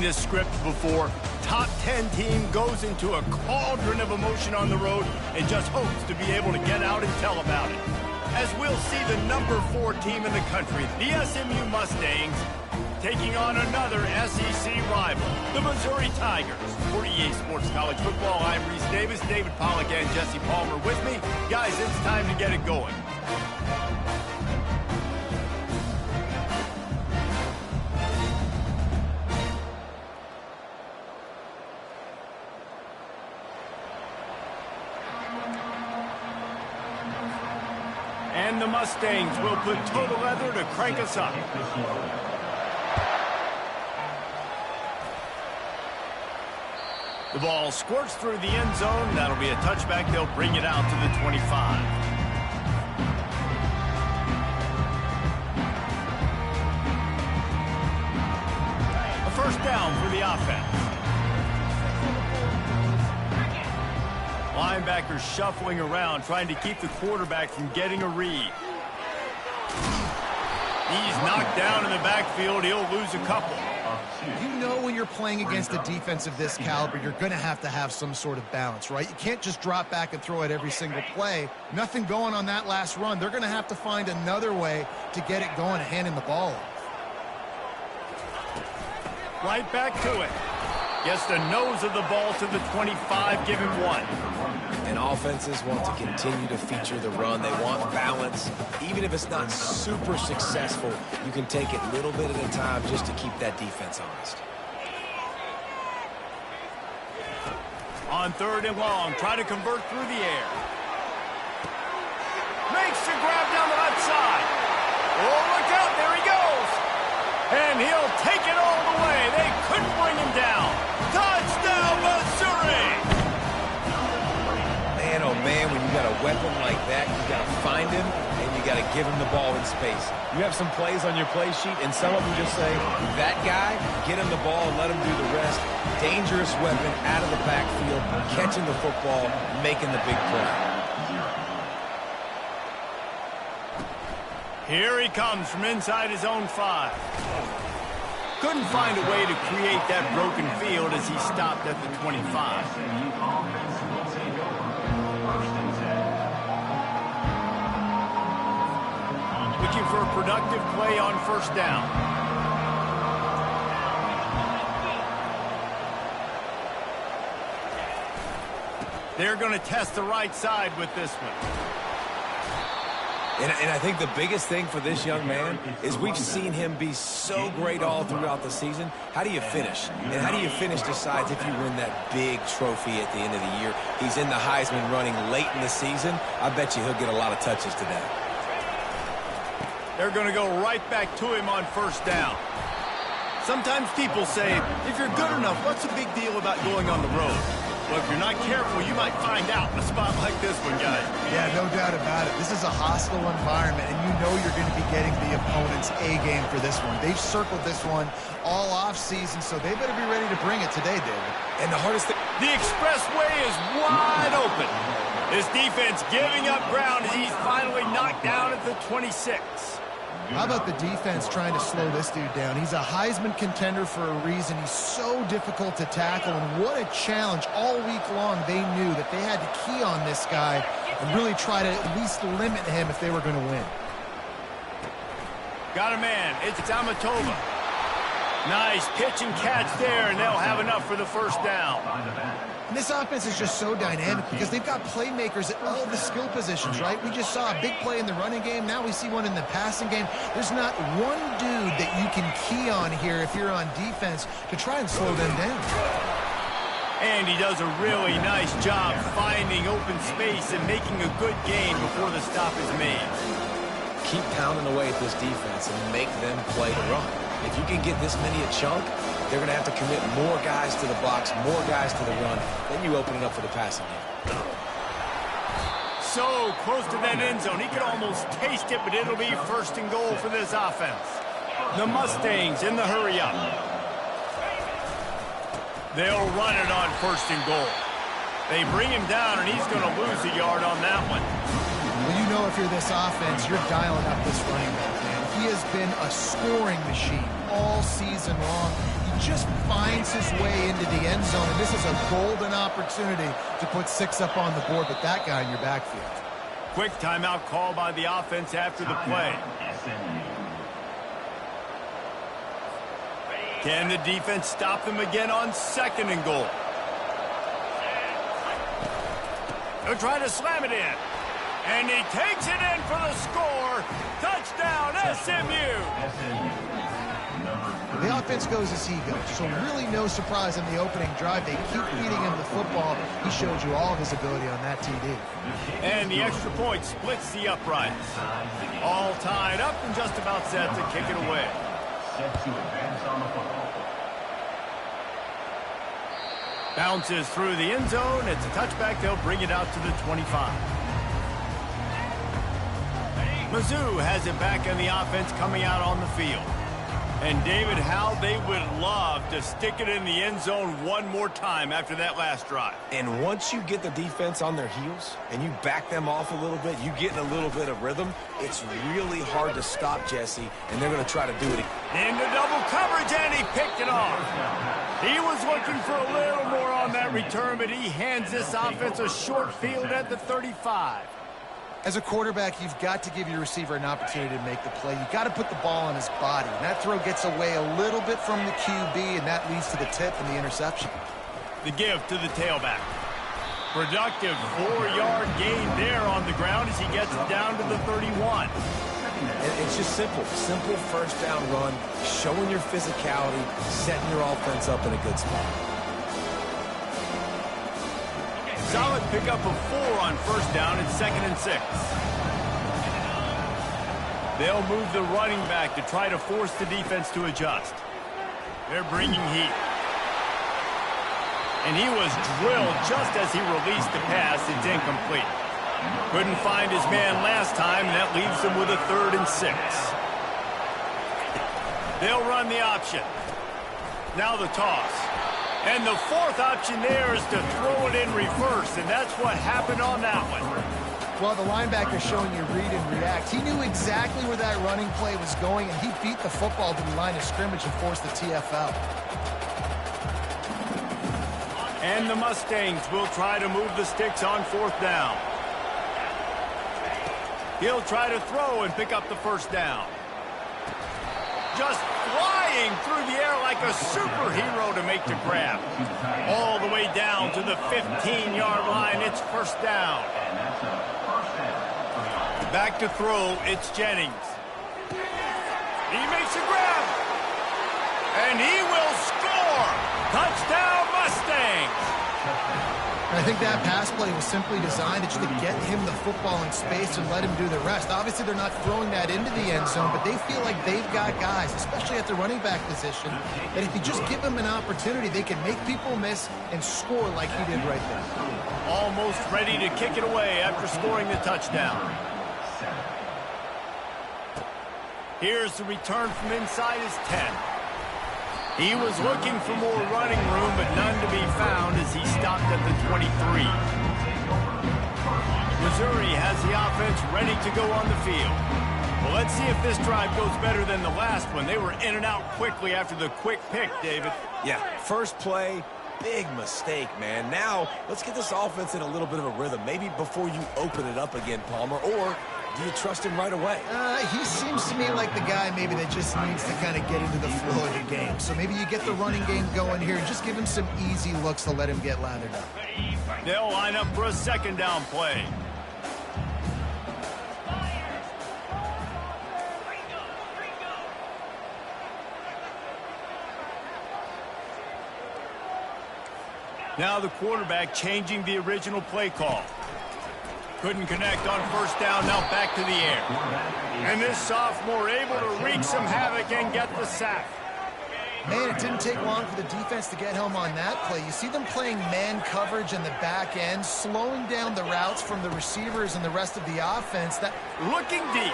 this script before. Top 10 team goes into a cauldron of emotion on the road and just hopes to be able to get out and tell about it. As we'll see the number 4 team in the country, the SMU Mustangs, taking on another SEC rival, the Missouri Tigers. For EA Sports College Football, I'm Reese Davis, David Pollack and Jesse Palmer with me. Guys, it's time to get it going. And the Mustangs will put total leather to crank us up. The ball squirts through the end zone. That'll be a touchback. They'll bring it out to the 25. A first down for the offense. Linebackers shuffling around, trying to keep the quarterback from getting a read. He's knocked down in the backfield. He'll lose a couple. You know when you're playing against a defense of this caliber, you're going to have some sort of balance, right? You can't just drop back and throw it every single play. Nothing going on that last run. They're going to have to find another way to get it going and handing the ball off. Right back to it. Gets the nose of the ball to the 25, give him 1. And offenses want to continue to feature the run. They want balance. Even if it's not super successful, you can take it a little bit at a time just to keep that defense honest. On 3rd and long, try to convert through the air. Makes the grab down the left side. Oh, look out, there he goes. And he'll take it all the way. They couldn't bring him down. Touchdown, Missouri! Man, oh man, when you got a weapon like that, you got to find him, and you got to give him the ball in space. You have some plays on your play sheet, and some of them just say, that guy, get him the ball and let him do the rest. Dangerous weapon out of the backfield, catching the football, making the big play. Here he comes from inside his own 5. Couldn't find a way to create that broken field as he stopped at the 25. Looking for a productive play on first down. They're going to test the right side with this one. And I think the biggest thing for this young man is we've seen him be so great all throughout the season. How do you finish? And how do you finish decides if you win that big trophy at the end of the year. He's in the Heisman running late in the season. I bet you he'll get a lot of touches today. They're going to go right back to him on first down. Sometimes people say, if you're good enough, what's the big deal about going on the road? Well, if you're not careful, you might find out in a spot like this one, guys. Yeah, no doubt about it. This is a hostile environment, and you know you're going to be getting the opponent's A-game for this one. They've circled this one all off-season, so they better be ready to bring it today, David. And the hardest thing... The expressway is wide open. This defense giving up ground as he's finally knocked down at the 26. How about the defense trying to slow this dude down? He's a Heisman contender for a reason. He's so difficult to tackle, and what a challenge. All week long, they knew that they had to key on this guy and really try to at least limit him if they were going to win. Got a man. It's Amatova. Nice pitch and catch there, and they'll have enough for the first down. And this offense is just so dynamic because they've got playmakers at all the skill positions, right? We just saw a big play in the running game. Now we see one in the passing game. There's not one dude that you can key on here if you're on defense to try and slow them down. And he does a really nice job finding open space and making a good gain before the stop is made. Keep pounding away at this defense and make them play the run. If you can get this many a chunk, they're going to have to commit more guys to the box, more guys to the run. Then you open it up for the passing game. So close to that end zone. He could almost taste it, but it'll be first and goal for this offense. The Mustangs in the hurry up. They'll run it on first and goal. They bring him down, and he's going to lose a yard on that one. Well, you know if you're this offense, you're dialing up this running back, man. He has been a scoring machine all season long. He just finds his way into the end zone, and this is a golden opportunity to put 6 up on the board with that guy in your backfield. Quick timeout call by the offense after the play. Can the defense stop them again on 2nd and goal? They'll try to slam it in. And he takes it in for the score. Touchdown, SMU. The offense goes as he goes, so really no surprise in the opening drive. They keep feeding him the football. He showed you all of his ability on that TD. And the extra point splits the uprights. All tied up and just about set to kick it away. Set to advance on the football. Bounces through the end zone. It's a touchback. They'll bring it out to the 25. Mizzou has it back on the offense coming out on the field. And David, how they would love to stick it in the end zone one more time after that last drive. And once you get the defense on their heels and you back them off a little bit, you get in a little bit of rhythm, it's really hard to stop Jesse, and they're going to try to do it. Into double coverage, and he picked it off. He was looking for a little more on that return, but he hands this offense a short field at the 35. As a quarterback, you've got to give your receiver an opportunity to make the play. You've got to put the ball on his body. And that throw gets away a little bit from the QB, and that leads to the tip and the interception. The give to the tailback. Productive 4-yard gain there on the ground as he gets it down to the 31. It's just simple. Simple first down run, showing your physicality, setting your offense up in a good spot. Solid pickup of 4 on first down and 2nd and 6. They'll move the running back to try to force the defense to adjust. They're bringing heat. And he was drilled just as he released the pass. It's incomplete. Couldn't find his man last time, and that leaves them with a 3rd and 6. They'll run the option. Now the toss. And the 4th option there is to throw it in reverse, and that's what happened on that one. Well, the linebacker showing you read and react. He knew exactly where that running play was going, and he beat the football to the line of scrimmage and forced the TFL. And the Mustangs will try to move the sticks on 4th down. He'll try to throw and pick up the first down. Just flying through the air like a superhero to make the grab. All the way down to the 15-yard line. It's first down. Back to throw. It's Jennings. He makes a grab. And he will score. Touchdown, Mustangs. And I think that pass play was simply designed to get him the football in space and let him do the rest. Obviously, they're not throwing that into the end zone, but they feel like they've got guys, especially at the running back position, that if you just give them an opportunity, they can make people miss and score like he did right there. Almost ready to kick it away after scoring the touchdown. Here's the return from inside his 10. He was looking for more running room, but none to be found as he stopped at the 23. Missouri has the offense ready to go on the field. Well, let's see if this drive goes better than the last one. They were in and out quickly after the quick pick, David. Yeah, first play, big mistake, man. Now, let's get this offense in a little bit of a rhythm. Maybe before you open it up again, Palmer, or do you trust him right away? He seems to me like the guy maybe that just needs to kind of get into the flow of the game. So maybe you get the running game going here and just give him some easy looks to let him get lathered up. They'll line up for a 2nd down play. Now the quarterback changing the original play call. Couldn't connect on first down, now back to the air. And this sophomore able to wreak some havoc and get the sack. Man, it didn't take long for the defense to get home on that play. You see them playing man coverage in the back end, slowing down the routes from the receivers and the rest of the offense. That looking deep.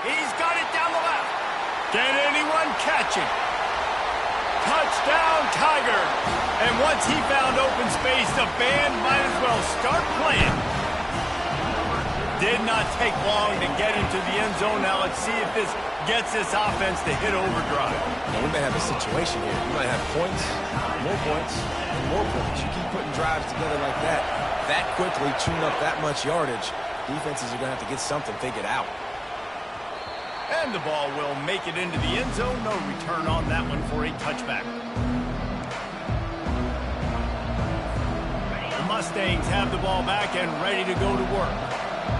He's got it down the left. Can anyone catch it? Touchdown, Tiger. And once he found open space, the band might as well start playing. Did not take long to get into the end zone. Now let's see if this gets this offense to hit overdrive. Now, we may have a situation here. You might have points, and more points. You keep putting drives together like that quickly, chewing up that much yardage. Defenses are going to have to get something figured out. And the ball will make it into the end zone. No return on that one for a touchback. The Mustangs have the ball back and ready to go to work.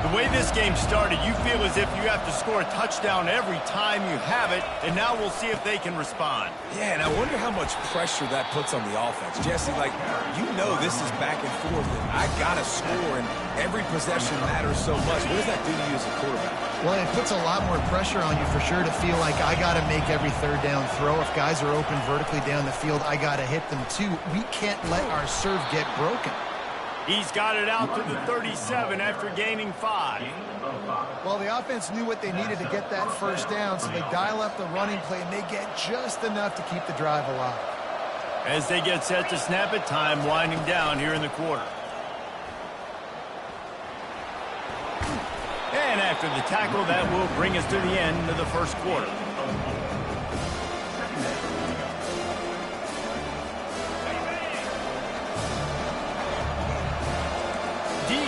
The way this game started, you feel as if you have to score a touchdown every time you have it, and now we'll see if they can respond. Yeah, and I wonder how much pressure that puts on the offense. Jesse, like, you know this is back and forth, and I got to score, and every possession matters so much. What does that do to you as a quarterback? Well, it puts a lot more pressure on you for sure to feel like I got to make every third down throw. If guys are open vertically down the field, I got to hit them too. We can't let our serve get broken. He's got it out to the 37 after gaining 5. Well, the offense knew what they needed to get that first down, so they dial up the running play, and they get just enough to keep the drive alive. As they get set to snap it, time winding down here in the quarter. And after the tackle, that will bring us to the end of the first quarter.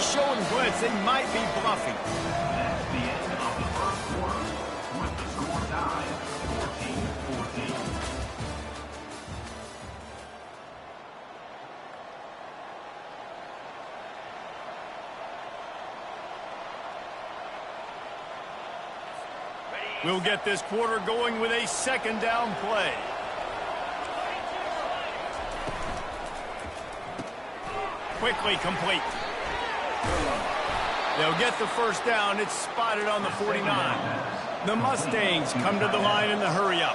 Showing blitz, they might be bluffing. That's the end of the first quarter with the score tied 14-14. We'll get this quarter going with a second down play. Quickly complete. They'll get the first down. It's spotted on the 49. The Mustangs come to the line in the hurry-up.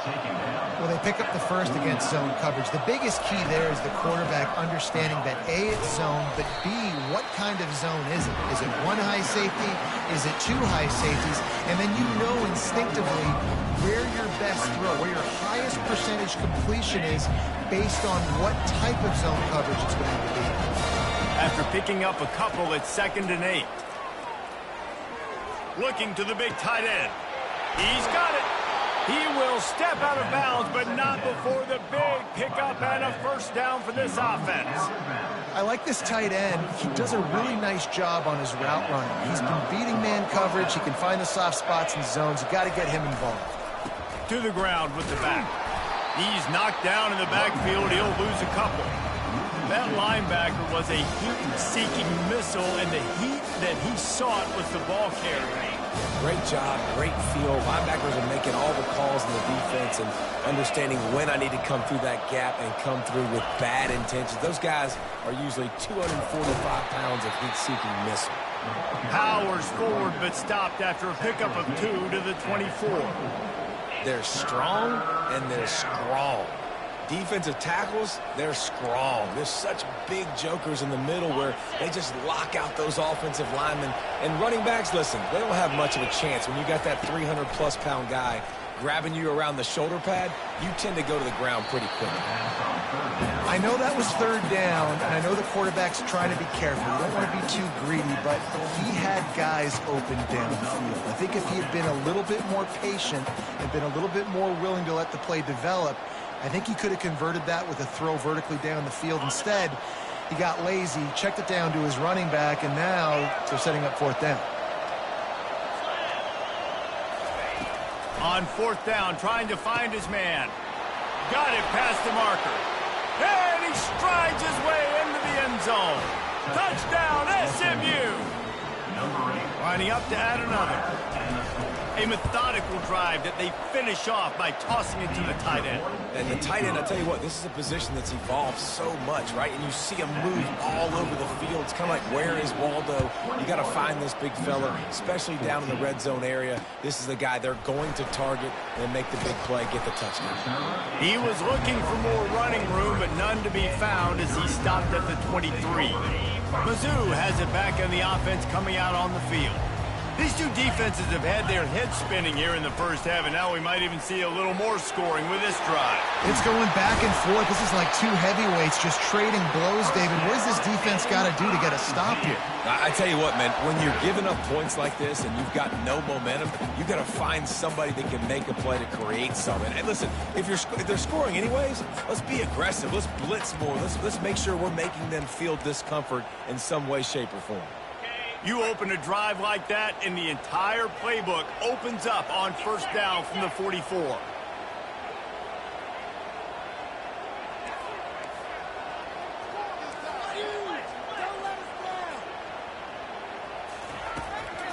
Well, they pick up the first against zone coverage. The biggest key there is the quarterback understanding that A, it's zone, but B, what kind of zone is it? Is it one high safety? Is it two high safeties? And then you know instinctively where your best throw, where your highest percentage completion is based on what type of zone coverage it's going to be. After picking up a couple, it's 2nd and 8. Looking to the big tight end. He's got it. He will step out of bounds, but not before the big pickup and a first down for this offense. I like this tight end. He does a really nice job on his route running. He's been beating man coverage. He can find the soft spots and zones. You got to get him involved. To the ground with the back. He's knocked down in the backfield. He'll lose a couple. That linebacker was a heat-seeking missile, and the heat that he sought was the ball carrier. Great job, great feel. Linebackers are making all the calls in the defense and understanding when I need to come through that gap and come through with bad intentions. Those guys are usually 245 pounds of heat-seeking missile. Powers forward, but stopped after a pickup of 2 to the 24. They're strong, and they're strong. Defensive tackles, they're strong. There's such big jokers in the middle where they just lock out those offensive linemen. And running backs, listen, they don't have much of a chance. When you got that 300-plus pound guy grabbing you around the shoulder pad, you tend to go to the ground pretty quickly. I know that was 3rd down, and I know the quarterback's trying to be careful. You don't want to be too greedy, but he had guys open downfield. I think if he had been a little bit more patient and been a little bit more willing to let the play develop, I think he could have converted that with a throw vertically down the field. Instead, he got lazy, checked it down to his running back, and now they're setting up 4th down. On 4th down, trying to find his man. Got it past the marker. And he strides his way into the end zone. Touchdown, SMU! Lining up to add another. A methodical drive that they finish off by tossing it to the tight end. And the tight end, I tell you what, this is a position that's evolved so much, right? And you see him move all over the field. It's kind of like, where is Waldo? You got to find this big fella, especially down in the red zone area. This is the guy they're going to target and make the big play, get the touchdown. He was looking for more running room, but none to be found as he stopped at the 23. Mizzou has it back in the offense coming out on the field. These two defenses have had their heads spinning here in the first half, and now we might even see a little more scoring with this drive. It's going back and forth. This is like two heavyweights just trading blows, David. What does this defense got to do to get a stop here? I tell you what, man, when you're giving up points like this and you've got no momentum, you got to find somebody that can make a play to create something. And listen, if they're scoring anyways, let's be aggressive. Let's blitz more. Let's make sure we're making them feel discomfort in some way, shape, or form. You open a drive like that, and the entire playbook opens up on first down from the 44.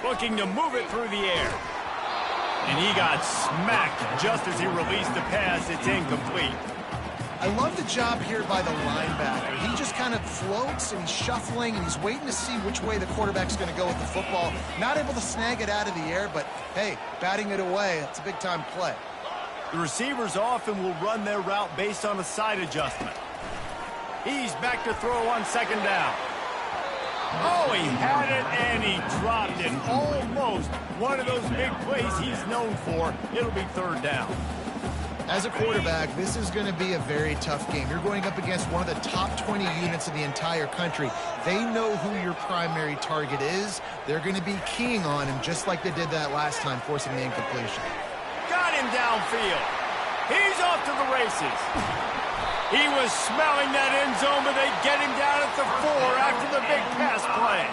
Looking to move it through the air. And he got smacked just as he released the pass. It's incomplete. I love the job here by the linebacker. He just kind of floats and he's shuffling and he's waiting to see which way the quarterback's going to go with the football. Not able to snag it out of the air, but hey, batting it away, it's a big-time play. The receivers often will run their route based on a side adjustment. He's back to throw on second down. Oh, he had it and he dropped it. Almost one of those big plays he's known for. It'll be third down. As a quarterback, this is going to be a very tough game. You're going up against one of the top 20 units in the entire country. They know who your primary target is. They're going to be keying on him just like they did that last time, forcing the incompletion. Got him downfield. He's off to the races. He was smelling that end zone, but they get him down at the 4 after the big pass play.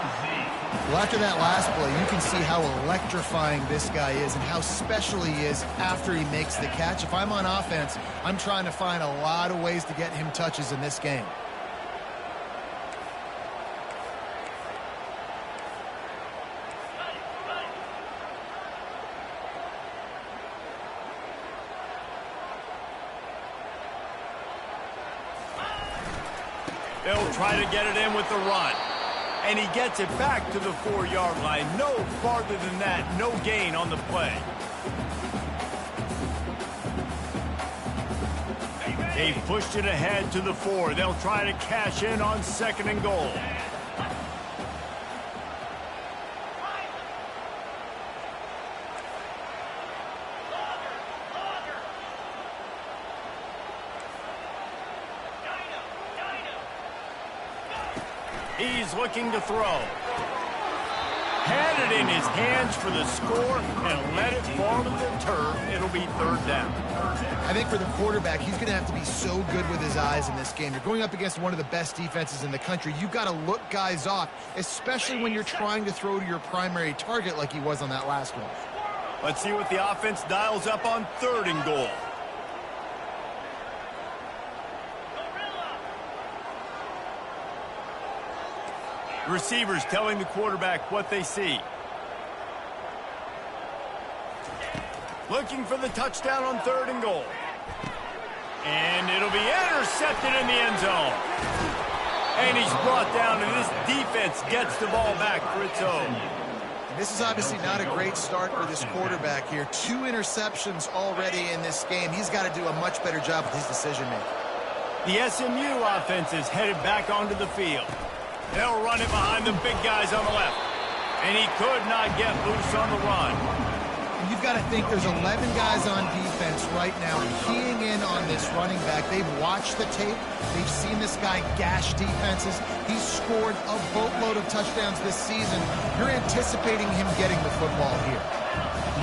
Well, after that last play, you can see how electrifying this guy is and how special he is after he makes the catch. If I'm on offense, I'm trying to find a lot of ways to get him touches in this game. They'll try to get it in with the run. And he gets it back to the 4-yard line. No farther than that. No gain on the play. They pushed it ahead to the 4. They'll try to cash in on second and goal. He's looking to throw. Had it in his hands for the score and let it fall to the turf. It'll be third down. I think for the quarterback, he's going to have to be so good with his eyes in this game. You're going up against one of the best defenses in the country. You've got to look guys off, especially when you're trying to throw to your primary target like he was on that last one. Let's see what the offense dials up on third and goal. Receivers telling the quarterback what they see. Looking for the touchdown on third and goal. And it'll be intercepted in the end zone. And he's brought down, and this defense gets the ball back for its own. This is obviously not a great start for this quarterback here. 2 interceptions already in this game. He's got to do a much better job with his decision-making. The SMU offense is headed back onto the field. They'll run it behind the big guys on the left. And he could not get loose on the run. And you've got to think there's 11 guys on defense right now keying in on this running back. They've watched the tape. They've seen this guy gash defenses. He's scored a boatload of touchdowns this season. You're anticipating him getting the football here.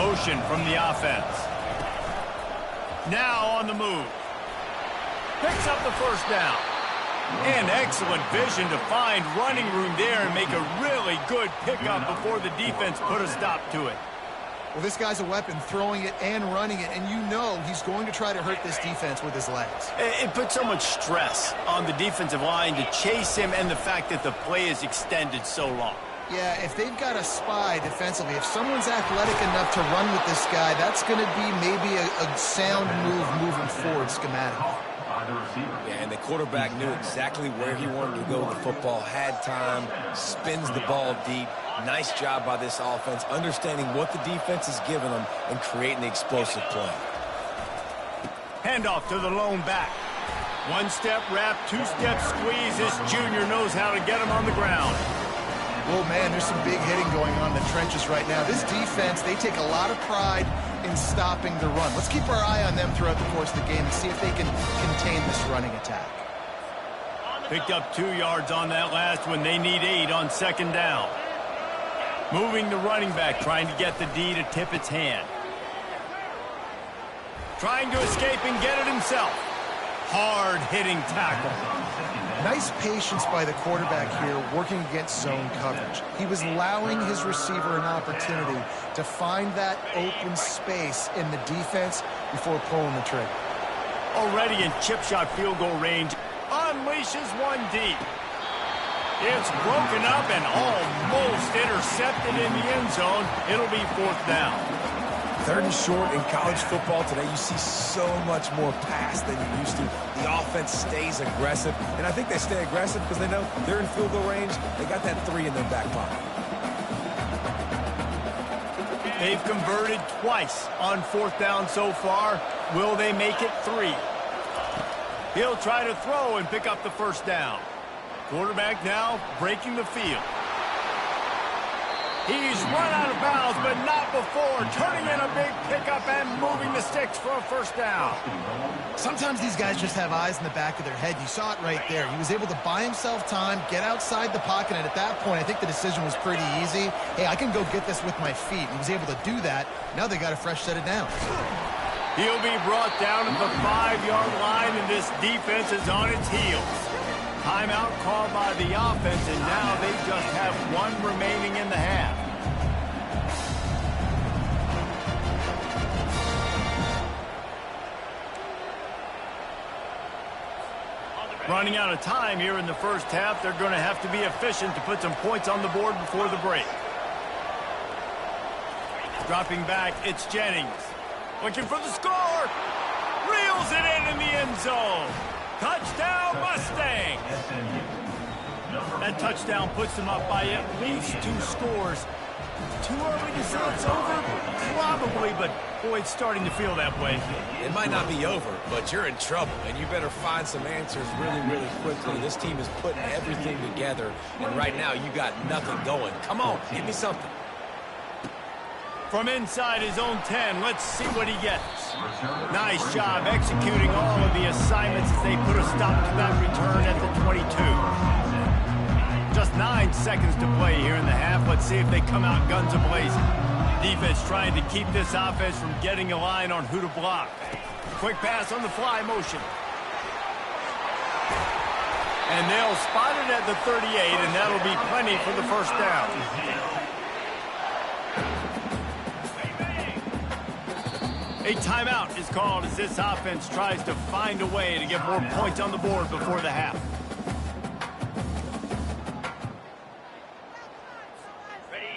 Motion from the offense. Now on the move. Picks up the first down. And excellent vision to find running room there and make a really good pickup before the defense put a stop to it. Well, this guy's a weapon, throwing it and running it, and you know he's going to try to hurt this defense with his legs. It puts so much stress on the defensive line to chase him and the fact that the play is extended so long. Yeah, if they've got a spy defensively, if someone's athletic enough to run with this guy, that's going to be maybe a sound move moving forward schematically. Yeah, and the quarterback knew exactly where he wanted to go with the football, had time, spins the ball deep. Nice job by this offense, understanding what the defense is giving them and creating the explosive play. Handoff to the lone back. One-step wrap, two-step squeeze. This junior knows how to get him on the ground. Oh, man, there's some big hitting going on in the trenches right now. This defense, they take a lot of pride in stopping the run. Let's keep our eye on them throughout the course of the game and see if they can contain this running attack. Picked up 2 yards on that last one. They need 8 on second down. Moving the running back, trying to get the D to tip its hand. Trying to escape and get it himself. Hard-hitting tackle. Nice patience by the quarterback here working against zone coverage. He was allowing his receiver an opportunity to find that open space in the defense before pulling the trigger. Already in chip shot field goal range. Unleashes one deep. It's broken up and almost intercepted in the end zone. It'll be 4th down. 3rd and short in college football today, you see so much more pass than you used to. The offense stays aggressive, and I think they stay aggressive because they know they're in field goal range. They got that 3 in their back pocket. They've converted twice on 4th down so far. Will they make it 3? He'll try to throw and pick up the 1st down. Quarterback now breaking the field. He's run out of bounds, but not before. Turning in a big pickup and moving the sticks for a 1st down. Sometimes these guys just have eyes in the back of their head. You saw it right there. He was able to buy himself time, get outside the pocket, and at that point, I think the decision was pretty easy. Hey, I can go get this with my feet. He was able to do that. Now they got a fresh set of downs. He'll be brought down at the 5-yard line, and this defense is on its heels. Timeout called by the offense, and now they just have 1 remaining in the half. Running out of time here in the 1st half. They're going to have to be efficient to put some points on the board before the break. Dropping back, it's Jennings. Looking for the score. Reels it in the end zone. Touchdown, Mustang! That touchdown puts them up by at least 2 scores. Too early to say it's over? Probably, but boy, it's starting to feel that way. It might not be over, but you're in trouble, and you better find some answers really, really quickly. This team is putting everything together, and right now you got nothing going. Come on, give me something. From inside his own 10, let's see what he gets. Nice job executing all of the assignments as they put a stop to that return at the 22. Just 9 seconds to play here in the half. Let's see if they come out guns a-blazing. Defense trying to keep this offense from getting a line on who to block. Quick pass on the fly motion. And they'll spot it at the 38, and that'll be plenty for the 1st down. A timeout is called as this offense tries to find a way to get more points on the board before the half.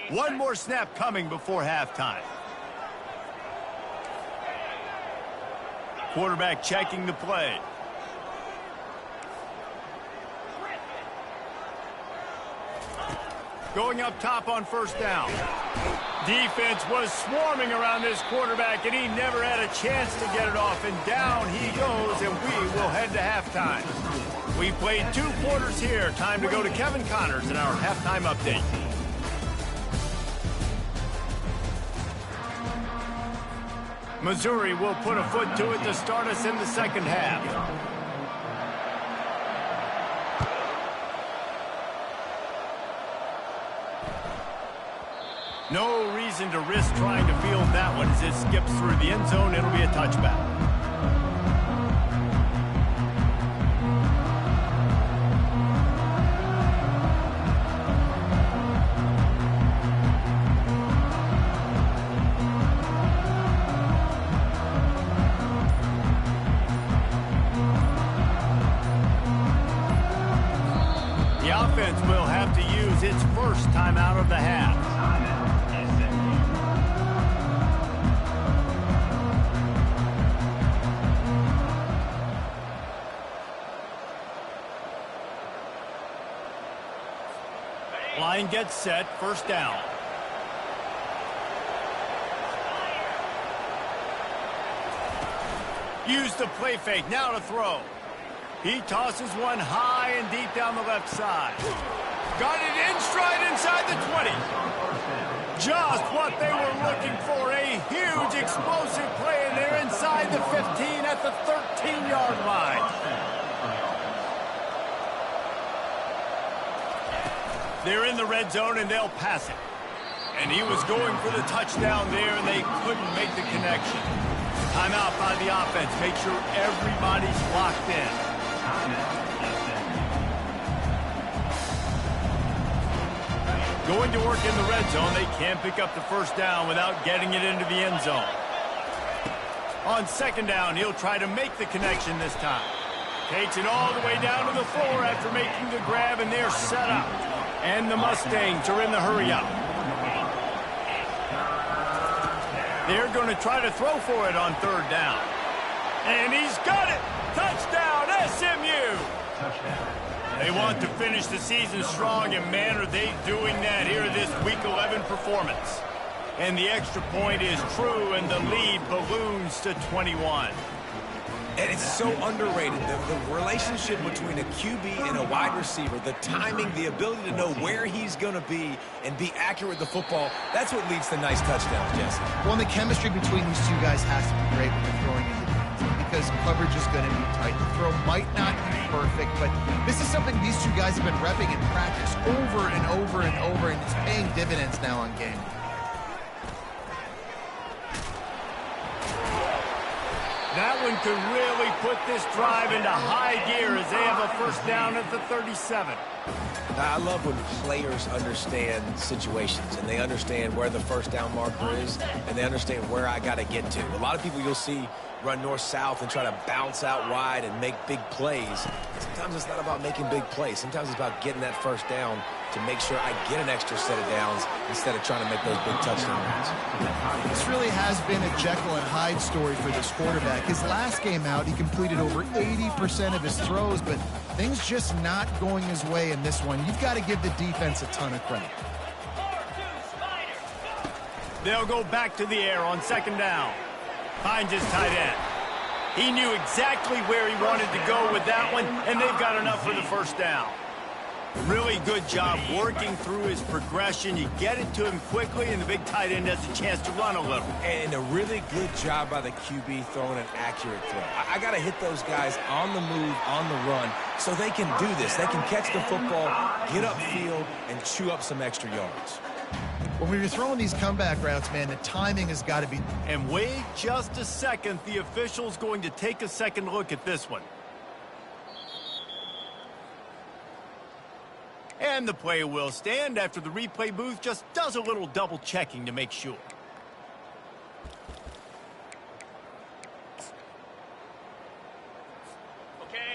One more snap coming before halftime. Quarterback checking the play. Going up top on 1st down. Defense was swarming around this quarterback, and he never had a chance to get it off. And down he goes, and we will head to halftime. We played 2 quarters here. Time to go to Kevin Connors in our halftime update. Missouri will put a foot to it to start us in the 2nd half. No reason to risk trying to field that one as it skips through the end zone. It'll be a touchback. The offense will have to use its first timeout of the half. Line gets set, 1st down. Use the play fake, now to throw. He tosses one high and deep down the left side. Got it in stride inside the 20. Just what they were looking for. A huge explosive play, and they're inside the 15 at the 13-yard line. They're in the red zone, and they'll pass it. And he was going for the touchdown there, and they couldn't make the connection. Timeout by the offense. Make sure everybody's locked in. Going to work in the red zone. They can't pick up the first down without getting it into the end zone. On second down, he'll try to make the connection this time. Takes it all the way down to the floor after making the grab, and they're set up. And the Mustangs are in the hurry-up. They're going to try to throw for it on third down. And he's got it! Touchdown, SMU! They want to finish the season strong, and man, are they doing that here in this Week 11 performance. And the extra point is true, and the lead balloons to 21. And it's so underrated, the relationship between a QB and a wide receiver, the timing, the ability to know where he's going to be and be accurate with the football, that's what leads to nice touchdowns, Jesse. Well, and the chemistry between these two guys has to be great when they're throwing into the end zone because coverage is going to be tight. The throw might not be perfect, but this is something these two guys have been repping in practice over and over and over, and it's paying dividends now on game. That one could really put this drive into high gear as they have a first down at the 37. I love when players understand situations and they understand where the first down marker is and they understand where I got to get to. A lot of people you'll see run north-south and try to bounce out wide and make big plays. Sometimes it's not about making big plays. Sometimes it's about getting that first down to make sure I get an extra set of downs instead of trying to make those big touchdown runs. This really has been a Jekyll and Hyde story for this quarterback. His last game out, he completed over 80% of his throws, but things just not going his way in this one. You've got to give the defense a ton of credit. They'll go back to the air on second down. Finds his tight end. He knew exactly where he wanted to go with that one, and they've got enough for the first down. Really good job working through his progression. You get it to him quickly, and the big tight end has a chance to run a little. And a really good job by the QB throwing an accurate throw. I got to hit those guys on the move, on the run, so they can do this. They can catch the football, get upfield, and chew up some extra yards. When we were throwing these comeback routes, man, the timing has got to be... And wait just a second. The official's going to take a second look at this one. And the play will stand after the replay booth just does a little double checking to make sure.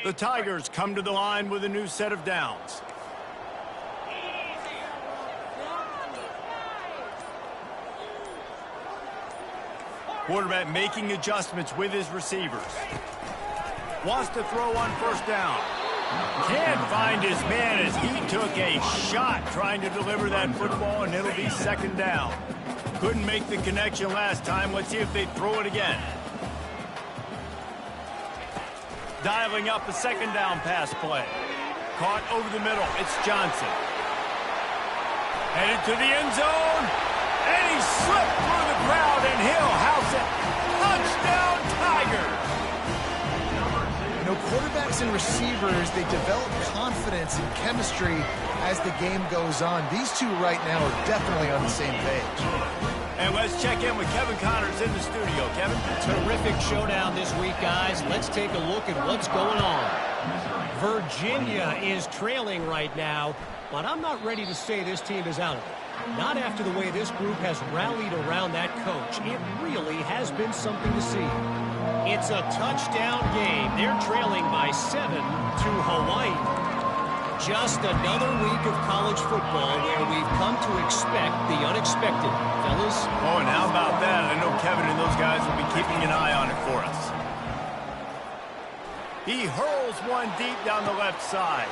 The Tigers come to the line with a new set of downs. Quarterback making adjustments with his receivers. Wants to throw on first down. Can't find his man as he took a shot trying to deliver that football, and it'll be second down. Couldn't make the connection last time. Let's see if they throw it again. Dialing up a second down pass play. Caught over the middle. It's Johnson. Headed to the end zone. And he slipped through the crowd, and he'll house it. Touchdown, Tigers! You know, quarterbacks and receivers, they develop confidence and chemistry as the game goes on. These two right now are definitely on the same page. And let's check in with Kevin Connors in the studio. Kevin? Terrific showdown this week, guys. Let's take a look at what's going on. Virginia is trailing right now, but I'm not ready to say this team is out of it. Not after the way this group has rallied around that coach. It really has been something to see. It's a touchdown game. They're trailing by 7 to Hawaii. Just another week of college football where we've come to expect the unexpected. Fellas? Oh, and how about that? I know Kevin and those guys will be keeping an eye on it for us. He hurls one deep down the left side.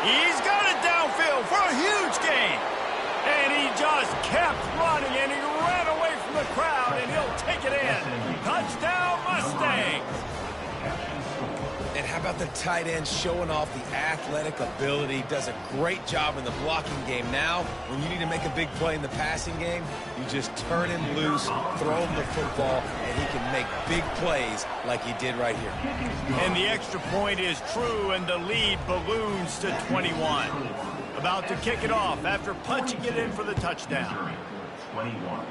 He's got it downfield for a huge gain. And he just kept running, and he ran away from the crowd, and he'll take it in. Touchdown, Mustangs! And how about the tight end showing off the athletic ability? Does a great job in the blocking game. Now, when you need to make a big play in the passing game, you just turn him loose, throw him the football, and he can make big plays like he did right here. And the extra point is true, and the lead balloons to 21. About to kick it off after punching it in for the touchdown. 21.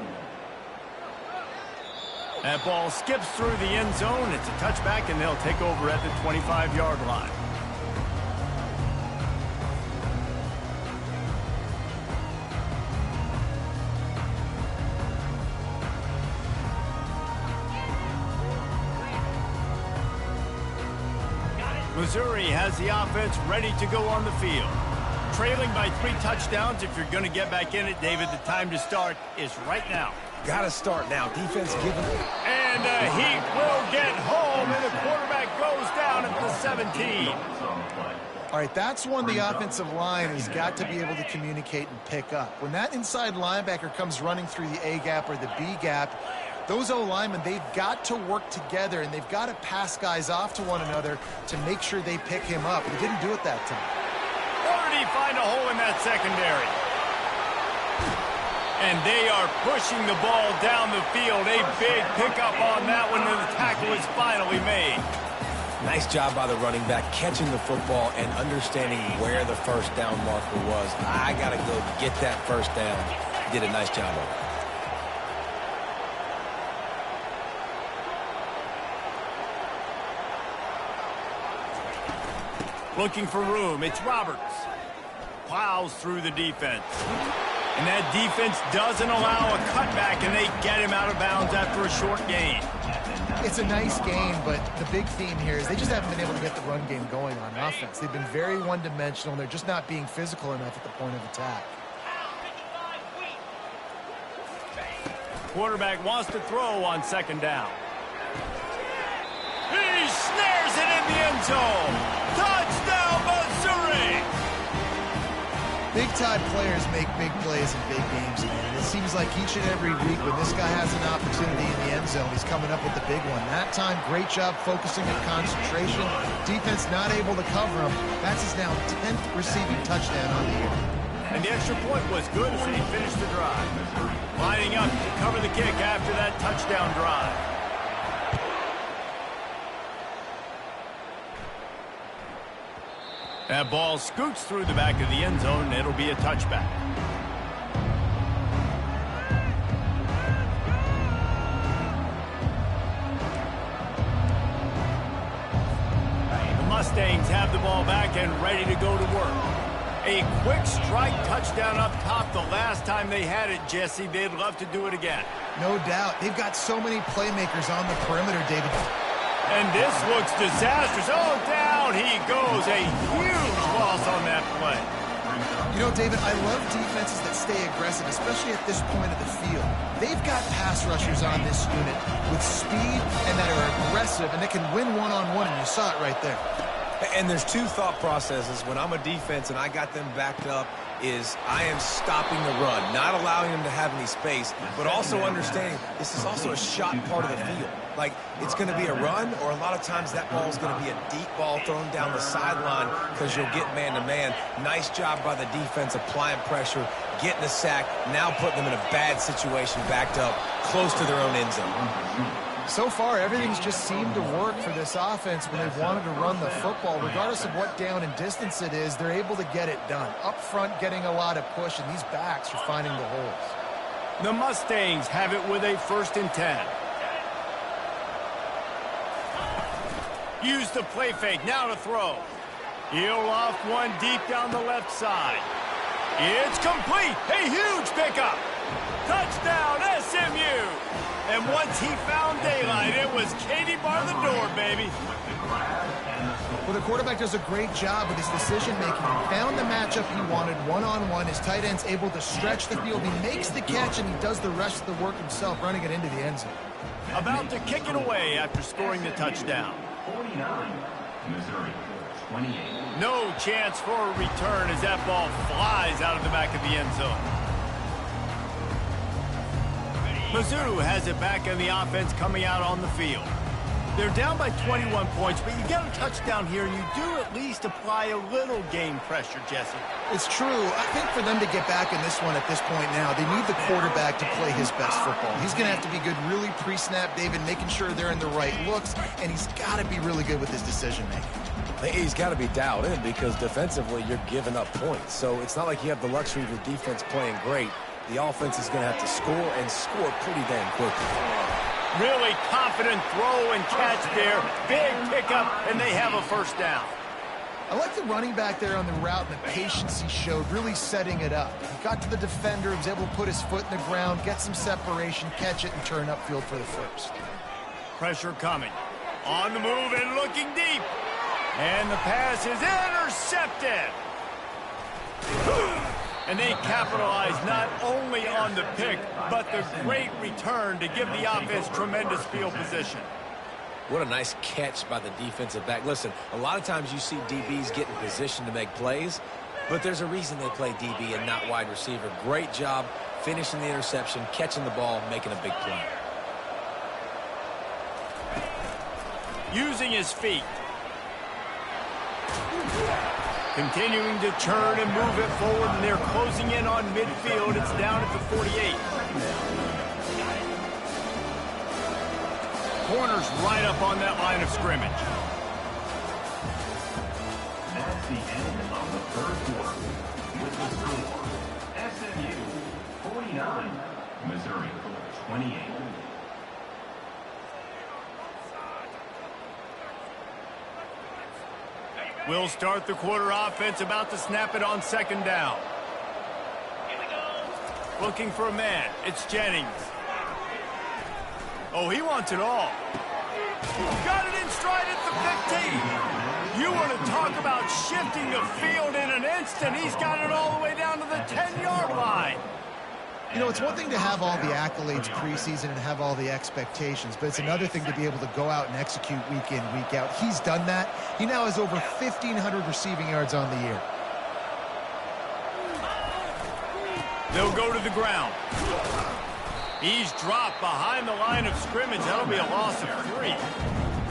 That ball skips through the end zone. It's a touchback, and they'll take over at the 25-yard line. Missouri has the offense ready to go on the field. Trailing by 3 touchdowns. If you're going to get back in it, David, the time to start is right now. Got to start now. Defense giving it. And he will get home, and the quarterback goes down at the 17. All right, that's one the offensive line has got to be able to communicate and pick up. When that inside linebacker comes running through the A gap or the B gap, those O-linemen, they've got to work together, and they've got to pass guys off to one another to make sure they pick him up. They didn't do it that time. Or did he find a hole in that secondary? And they are pushing the ball down the field. A big pickup on that one, and the tackle is finally made. Nice job by the running back, catching the football and understanding where the first down marker was. I got to go get that first down. Did a nice job of it. Looking for room. It's Roberts. Plows through the defense. And that defense doesn't allow a cutback, and they get him out of bounds after a short gain. It's a nice game, but the big theme here is they just haven't been able to get the run game going on offense. They've been very one-dimensional, and they're just not being physical enough at the point of attack. Quarterback wants to throw on second down. He snares it in the end zone. Touchdown, Missouri! Big-time players make big plays in big games, man. And it seems like each and every week when this guy has an opportunity in the end zone, he's coming up with the big one. That time, great job focusing on concentration. Defense not able to cover him. That's his now 10th receiving touchdown on the year. And the extra point was good as they finished the drive. Lining up to cover the kick after that touchdown drive. That ball scoots through the back of the end zone, and it'll be a touchback. The Mustangs have the ball back and ready to go to work. A quick strike touchdown up top the last time they had it, Jesse. They'd love to do it again. No doubt. They've got so many playmakers on the perimeter, David. And this looks disastrous. Oh, down he goes. A huge loss on that play. You know, David, I love defenses that stay aggressive, especially at this point of the field. They've got pass rushers on this unit with speed and that are aggressive, and they can win one-on-one, and you saw it right there. And there's 2 thought processes when I'm a defense and I got them backed up is I am stopping the run, not allowing them to have any space, but also understanding this is also a shot part of the field. Like, it's going to be a run, or a lot of times that ball is going to be a deep ball thrown down the sideline because you'll get man-to-man. Nice job by the defense applying pressure, getting a sack, now putting them in a bad situation backed up close to their own end zone. So far, everything's just seemed to work for this offense when they've wanted to run the football. Regardless of what down and distance it is, they're able to get it done. Up front, getting a lot of push, and these backs are finding the holes. The Mustangs have it with a 1st and 10. Use the play fake, now to throw. He'll off one deep down the left side. It's complete, a huge pickup. Touchdown, SMU. And once he found daylight, it was Katie bar the door, baby. Well, the quarterback does a great job with his decision-making. He found the matchup he wanted one-on-one. His tight end's able to stretch the field. He makes the catch, and he does the rest of the work himself, running it into the end zone. About to kick it away after scoring the touchdown. 49, Missouri, 28. No chance for a return as that ball flies out of the back of the end zone. Mizzou has it back in the offense coming out on the field. They're down by 21 points, but you get a touchdown here, and you do at least apply a little game pressure, Jesse. It's true. I think for them to get back in this one at this point now, they need the quarterback to play his best football. He's going to have to be good really pre-snap, David, making sure they're in the right looks, and he's got to be really good with his decision-making. He's got to be dialed in because defensively you're giving up points. So it's not like you have the luxury of your defense playing great. The offense is going to have to score and score pretty damn quickly. Really confident throw and catch there. Big pickup, and they have a first down. I like the running back there on the route and the patience he showed, really setting it up. He got to the defender, was able to put his foot in the ground, get some separation, catch it, and turn upfield for the first. Pressure coming. On the move and looking deep. And the pass is intercepted. And they capitalize not only on the pick, but the great return to give the offense tremendous field position. What a nice catch by the defensive back. Listen, a lot of times you see DBs get in position to make plays, but there's a reason they play DB and not wide receiver. Great job finishing the interception, catching the ball, making a big play. Using his feet. Continuing to turn and move it forward, and they're closing in on midfield. It's down at the 48. Corners right up on that line of scrimmage. That's the end of the third quarter. With the score, SMU 49, Missouri 28. We'll start the quarter offense, about to snap it on second down. Looking for a man. It's Jennings. Oh, he wants it all. Got it in stride at the 15. You want to talk about shifting the field in an instant. He's got it all the way down to the 10-yard line. You know, it's one thing to have all the accolades preseason and have all the expectations, but it's another thing to be able to go out and execute week in, week out. He's done that. He now has over 1,500 receiving yards on the year. They'll go to the ground. He's dropped behind the line of scrimmage. That'll be a loss of 3.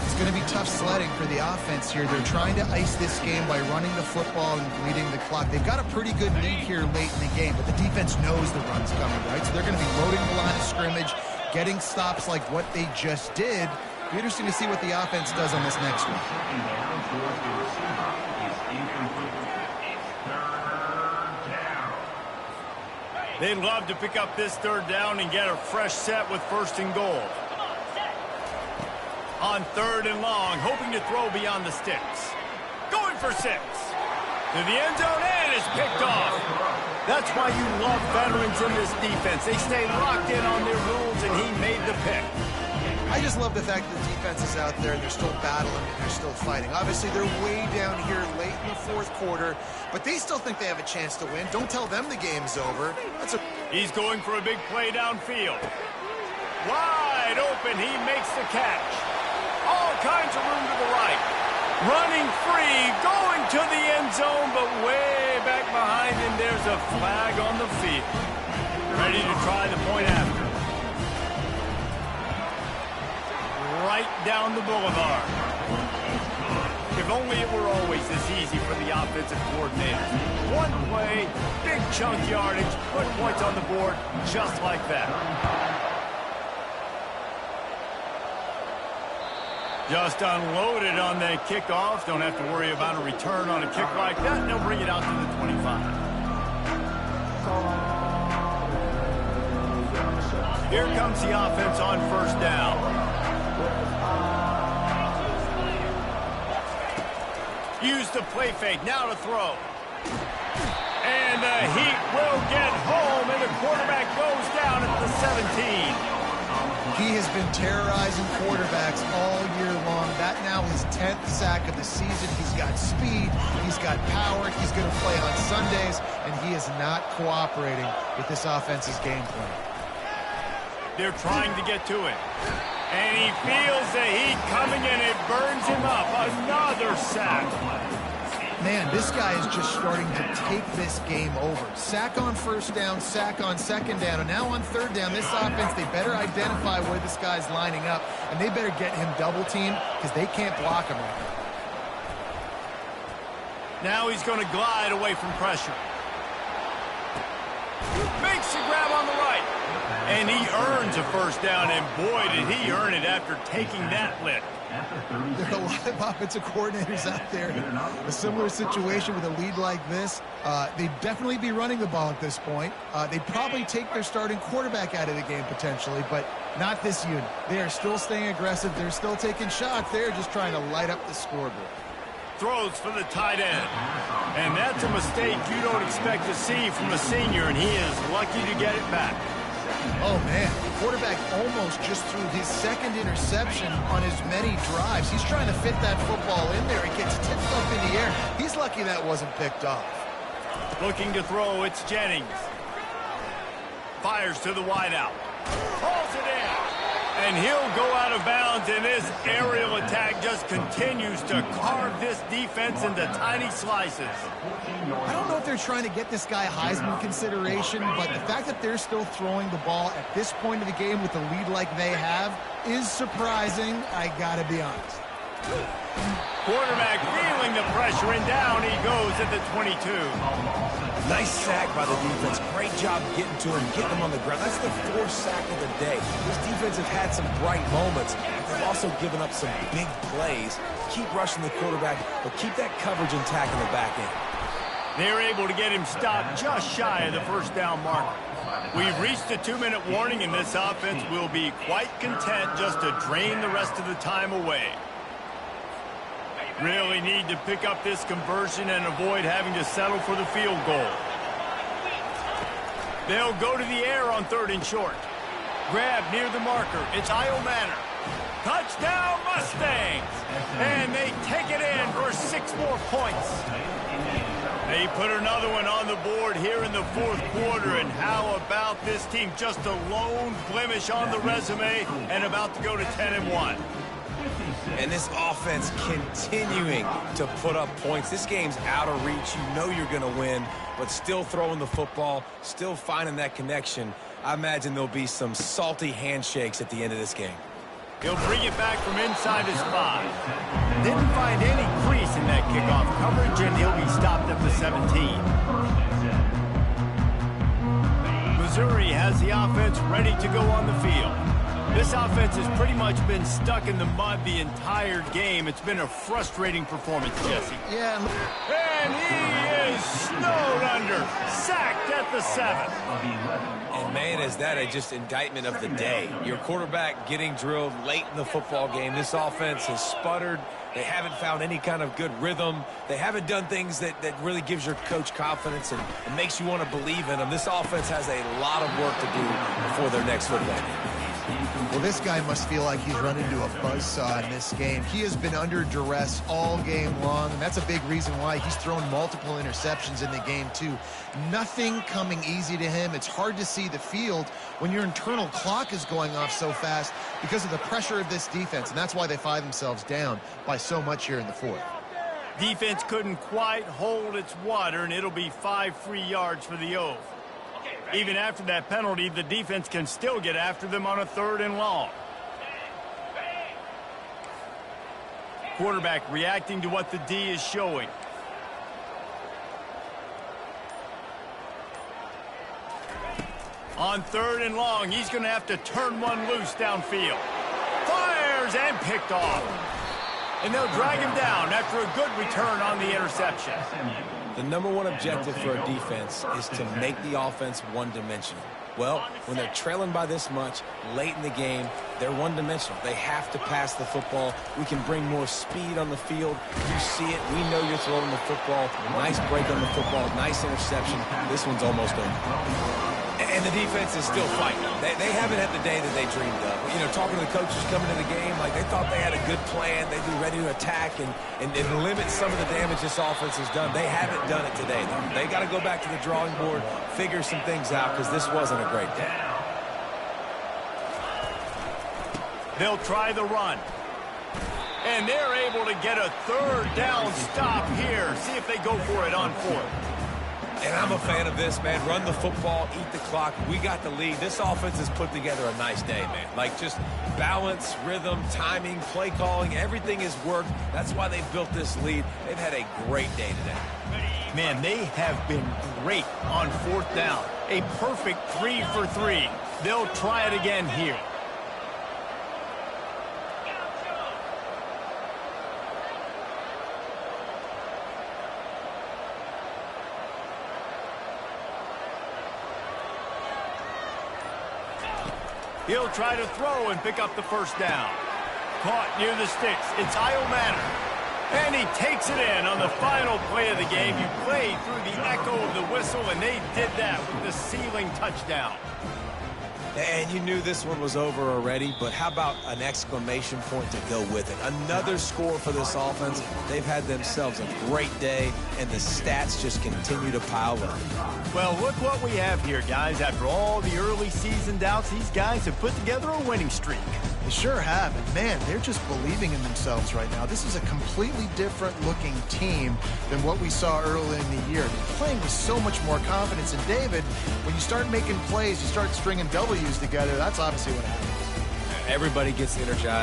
It's going to be tough sledding for the offense here. They're trying to ice this game by running the football and bleeding the clock. They've got a pretty good lead here late in the game, but the defense knows the run's coming, right? So they're going to be loading the line of scrimmage, getting stops like what they just did. It'll be interesting to see what the offense does on this next one. They'd love to pick up this third down and get a fresh set with first and goal. On third and long, hoping to throw beyond the sticks. Going for 6. To the end zone, and it's picked off. That's why you love veterans in this defense. They stay locked in on their rules, and he made the pick. I just love the fact that the defense is out there and they're still battling and they're still fighting. Obviously, they're way down here late in the fourth quarter, but they still think they have a chance to win. Don't tell them the game's over. He's going for a big play downfield. Wide open, he makes the catch. All kinds of room to the right. Running free, going to the end zone, but way back behind him, there's a flag on the field. Ready to try the point after. Right down the boulevard. If only it were always this easy for the offensive coordinator. One play, big chunk yardage, put points on the board just like that. Just unloaded on the kickoff. Don't have to worry about a return on a kick like that. And they'll bring it out to the 25. Here comes the offense on first down. Use the play fake. Now to throw. And the heat will get home, and the quarterback goes down at the 17. He has been terrorizing quarterbacks all year long. That now his 10th sack of the season. He's got speed. He's got power. He's going to play on Sundays, and he is not cooperating with this offense's game plan. They're trying to get to it. And he feels the heat coming, and it burns him up. Another sack. Man, this guy is just starting to take this game over. Sack on first down, sack on second down, and now on third down, this offense, they better identify where this guy's lining up, and they better get him double-teamed because they can't block him right now. Now he's going to glide away from pressure. Makes the grab on the right. And he earns a first down, and boy, did he earn it after taking that lick. There are a lot of offensive coordinators out there in a similar situation with a lead like this. They'd definitely be running the ball at this point. They'd probably take their starting quarterback out of the game potentially, but not this unit. They are still staying aggressive. They're still taking shots. They're just trying to light up the scoreboard. Throws for the tight end. And that's a mistake you don't expect to see from a senior, and he is lucky to get it back. Oh, man. The quarterback almost just threw his second interception on as many drives. He's trying to fit that football in there. It gets tipped up in the air. He's lucky that wasn't picked off. Looking to throw, it's Jennings. Fires to the wideout. Pulls it in. And he'll go out of bounds, and this aerial attack just continues to carve this defense into tiny slices. I don't know if they're trying to get this guy Heisman consideration, but the fact that they're still throwing the ball at this point of the game with a lead like they have is surprising, I gotta be honest. Quarterback feeling the pressure, and down he goes at the 22. Nice sack by the defense. Great job getting to him, getting him on the ground. That's the fourth sack of the day. This defense have had some bright moments, but they've also given up some big plays. Keep rushing the quarterback, but keep that coverage intact in the back end. They're able to get him stopped just shy of the first down marker. We've reached a 2-minute warning, and this offense will be quite content just to drain the rest of the time away. Really need to pick up this conversion and avoid having to settle for the field goal. They'll go to the air on 3rd and short. Grab near the marker. It's Io Manor. Touchdown Mustangs! And they take it in for 6 more points. They put another one on the board here in the 4th quarter. And how about this team? Just a lone blemish on the resume and about to go to 10-1. And this offense continuing to put up points. This game's out of reach. You know you're going to win, but still throwing the football, still finding that connection. I imagine there'll be some salty handshakes at the end of this game. He'll bring it back from inside his 5. Didn't find any crease in that kickoff coverage, and he'll be stopped at the 17. Missouri has the offense ready to go on the field. This offense has pretty much been stuck in the mud the entire game. It's been a frustrating performance, Jesse. Yeah. And he is snowed under, sacked at the 7. And man, is that just indictment of the day. Your quarterback getting drilled late in the football game. This offense has sputtered. They haven't found any kind of good rhythm. They haven't done things that really gives your coach confidence and makes you want to believe in them. This offense has a lot of work to do before their next football game. Well, this guy must feel like he's run into a buzzsaw in this game. He has been under duress all game long, and that's a big reason why he's thrown multiple interceptions in the game, too. Nothing coming easy to him. It's hard to see the field when your internal clock is going off so fast because of the pressure of this defense, and that's why they find themselves down by so much here in the 4th. Defense couldn't quite hold its water, and it'll be 5 free yards for the O's. Even after that penalty, the defense can still get after them on a 3rd and long. Quarterback reacting to what the D is showing. On 3rd and long, he's going to have to turn one loose downfield. Fires and picked off. And they'll drag him down after a good return on the interception. The number one objective for a defense is to make the offense one-dimensional. Well, when they're trailing by this much late in the game, they're one-dimensional. They have to pass the football. We can bring more speed on the field. You see it. We know you're throwing the football. Nice break on the football. Nice interception. This one's almost over. And the defense is still fighting. They haven't had the day that they dreamed of. You know, talking to the coaches coming to the game, like they thought they had a good plan. They'd be ready to attack and limit some of the damage this offense has done. They haven't done it today, though. They got to go back to the drawing board, figure some things out, because this wasn't a great day. They'll try the run. And they're able to get a third down stop here. See if they go for it on fourth. And I'm a fan of this, man. Run the football, eat the clock. We got the lead. This offense has put together a nice day, man. Like, just balance, rhythm, timing, play calling, everything has worked. That's why they've built this lead. They've had a great day today. Man, they have been great on fourth down. A perfect 3 for 3. They'll try it again here. He'll try to throw and pick up the first down. Caught near the sticks. It's Manor. And he takes it in on the final play of the game. You play through the echo of the whistle, and they did that with the sealing touchdown. And you knew this one was over already, but how about an exclamation point to go with it? Another score for this offense. They've had themselves a great day, and the stats just continue to pile up. Well, look what we have here, guys. After all the early season doubts, these guys have put together a winning streak. They sure have, and man, they're just believing in themselves right now. This is a completely different looking team than what we saw early in the year. They're playing with so much more confidence, and David, when you start making plays, you start stringing W's together, that's obviously what happens. Everybody gets energized.